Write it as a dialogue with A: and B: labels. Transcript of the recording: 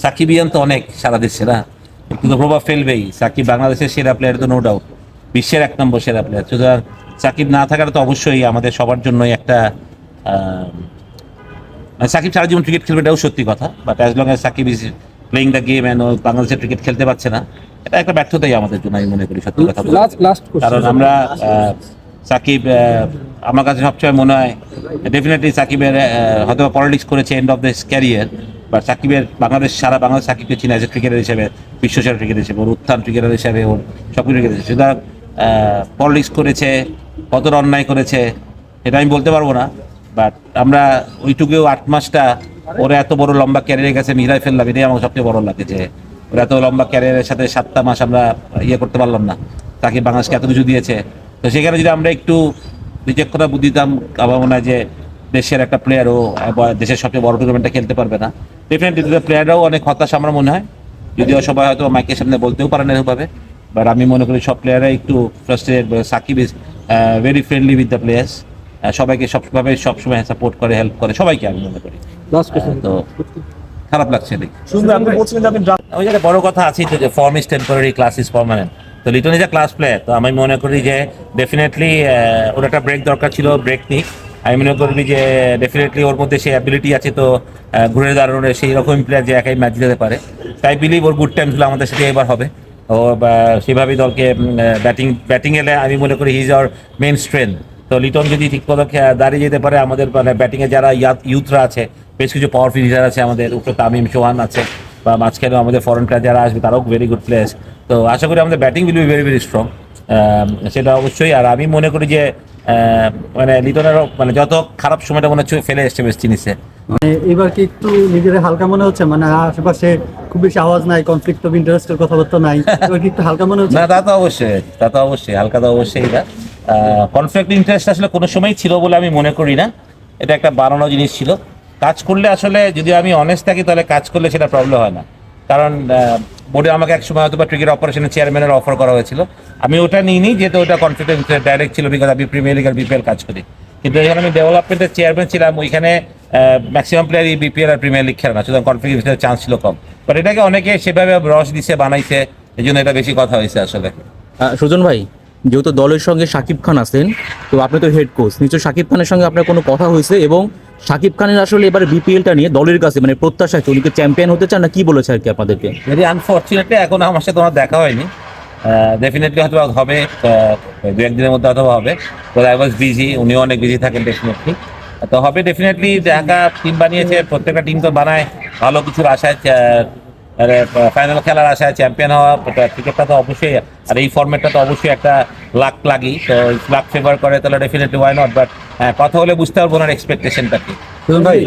A: সাকিবিয়ান তো অনেক সারা দেশে না, একটু তো প্রভাব ফেলবেই। সাকিব বাংলাদেশের সেরা প্লেয়ার তো নো ডাউট, বিশ্বের 1 নম্বর সেরা প্লেয়ার। সুতরাং সাকিব না থাকার তো অবশ্যই আমাদের সবার জন্যই একটা সাকিব সারা জীবন ক্রিকেট খেলবে, এটাও সত্যি কথা। But as long as Shakib is playing the game and বাংলাদেশের ক্রিকেট খেলতে পারছে না, এটা একটা ব্যর্থতাই আমাদের জন্য, আমি মনে করি সত্যি কথা বলতে। কারণ আমরা সাকিব, আমার কাছে সবসময় মনে হয় ডেফিনেটলি সাকিবের হয়তো পলিটিক্স করেছে end of this career, but সাকিবের সারা বাংলাদেশ সাকিবকে চিনে আছে ক্রিকেটার হিসেবে, বিশ্বসেরা ক্রিকেটার হিসেবে, ওর উত্থান ক্রিকেটার হিসেবে, ওর সব কিছু ক্রিকেটার হিসেবে। সুতরাং পলিটিক্স করেছে, কতটা অন্যায় করেছে এটা আমি বলতে পারবো না, বাট আমরা ওইটুকুও 8 মাসটা ওরা এত বড় লম্বা ক্যারিয়ারের কাছে মিলাই ফেললাম, এটাই আমার সবচেয়ে বড় লাগে যে ওরা এত লম্বা ক্যারিয়ারের সাথে 7টা মাস আমরা করতে পারলাম না। তাকে বাংলাদেশকে এত কিছু দিয়েছে, তো সেখানে যদি আমরা একটু রিজেক্ট করা বুদ্ধি দিতাম, আমার মনে হয় যে দেশের একটা প্লেয়ারও দেশের সবচেয়ে বড় টুর্নামেন্টটা খেলতে পারবে না। ডেফিনেটলি প্লেয়াররাও অনেক হতাশ আমার মনে হয়, যদিও সবাই হয়তো মাইকের সামনে বলতেও পারে না এভাবে, বাট আমি মনে করি সব প্লেয়াররাই একটু frustrated. Shakib is very friendly with the players, সবাইকে সবসময় সাপোর্ট করে, হেল্প করে সবাইকে, আমি মনে করি। তো খারাপ লাগছে দেখি। ওই জায়গায় বড় কথা আছে তো যে form is temporary, class is permanent. তো Liton is a class player, তো আমি মনে করি যে ডেফিনেটলি ওর একটা ব্রেক দরকার ছিল, ব্রেক নিক। আমি মনে করি যে ডেফিনেটলি ওর মধ্যে সেই অ্যাবিলিটি আছে, তো ঘুরে দাঁড়ানোর সেই রকম প্লেয়ার যে একাই ম্যাচ জিতাতে পারে। তাই বিলিভ ওর গুড টাইমসগুলো আমাদের সাথে এবার হবে, ও সেভাবেই দলকে ব্যাটিং এলে আমি মনে করি he is our main strength. তো লিটন যদি ঠিক মতো দাঁড়িয়ে যেতে পারে, আমাদের মানে ব্যাটিংয়ে যারা ইউথরা আছে, বেশ কিছু পাওয়ারফুল হিটার আছে আমাদের উপরে, তামিম সোহান আছে, বা মাঝখানেও আমাদের ফরেন প্লেয়ার যারা আসবে তারাও ভেরি গুড প্লেয়ার্স। তো আশা করি আমাদের batting will be very very strong, সেটা অবশ্যই। আর আমি মনে করি যে মানে লিটনেরও মানে যত খারাপ সময়টা মনে হচ্ছে ফেলে এসছে ওয়েস্ট ইন্ডিজে।
B: এবার কি একটু নিজের হালকা মনে হচ্ছে, মানে আশেপাশে খুব বেশি আওয়াজ নাই, কনফ্লিক্ট অফ ইন্টারেস্টের কথাবার্তা নাই, এবার কি একটু হালকা মনে হচ্ছে?
A: না, তা তো অবশ্যই হালকা তো অবশ্যই। এটা কনফ্লিক্ট ইন্টারেস্ট আসলে কোনো সময় ছিল বলে আমি মনে করি না, এটা একটা বানানো জিনিস ছিল। কাজ করলে আসলে যদি আমি অনেস্ট থাকি, তাহলে কাজ করলে সেটা প্রবলেম হয় না। কারণ বোর্ডে আমাকে এক সময় হয়তো বা ক্রিকেট অপারেশনের চেয়ারম্যানের অফার করা হয়েছিল, আমি ওটা নিইনি, যেহেতু ওটা কনফিডেন্স ডাইরেক্ট ছিল, বিকজ আমি প্রিমিয়ার লিগ আর বিপিএল কাজ করি। কিন্তু যখন আমি ডেভেলপমেন্টের চেয়ারম্যান ছিলাম, ওইখানে ম্যাক্সিমাম প্লেয়ারই বিপিএল আর প্রিমিয়ার লিগ খেলে না, সুতরাং কনফিডেন্সের চান্স ছিল কম। বাট এটাকে অনেকে সেভাবে রস দিছে, বানাইছে, এই জন্য এটা বেশি কথা হয়েছে আসলে।
C: সুজন ভাই, যেহেতু দলের সঙ্গে শাকিব খান আছেন, তো আপনি তো হেড কোচ, নিশ্চয়ই শাকিব খানের সঙ্গে আপনার কোনো কথা হয়েছে, এবং শাকিব খানের আসলে এবারে বিপিএলটা নিয়ে দলের কাছে মানে প্রত্যাশা আছে, উনি কি চ্যাম্পিয়ন হতে চান না, কি বলেছে আর কি আপনাদেরকে?
A: ভেরি আনফর্চুনেটলি এখন আমার সাথে তোমার দেখা হয়নি, ডেফিনেটলি হয়তো হবে, 2-1 দিনের মধ্যে হয়তো হবে। তো আই ওয়াজ বিজি, উনিও অনেক বিজি থাকেন ডেফিনেটলি, তো হবে ডেফিনেটলি। ঢাকা টিম বানিয়েছে, প্রত্যেকটা টিম তো বানায় ভালো কিছুর আশায়, ফাইনাল খেলার আশায়, চ্যাম্পিয়ন হওয়া। ক্রিকেটটা তো অবশ্যই, আর এই ফর্মেটটা তো অবশ্যই একটা লাক লাগি, তো লাক ফেভার করে, তাহলে ডেফিনেটলি ওয়াই নট। বাট কথা হলে বুঝতে পারবো না এক্সপেকটেশনটা কি।
C: সুজন ভাই,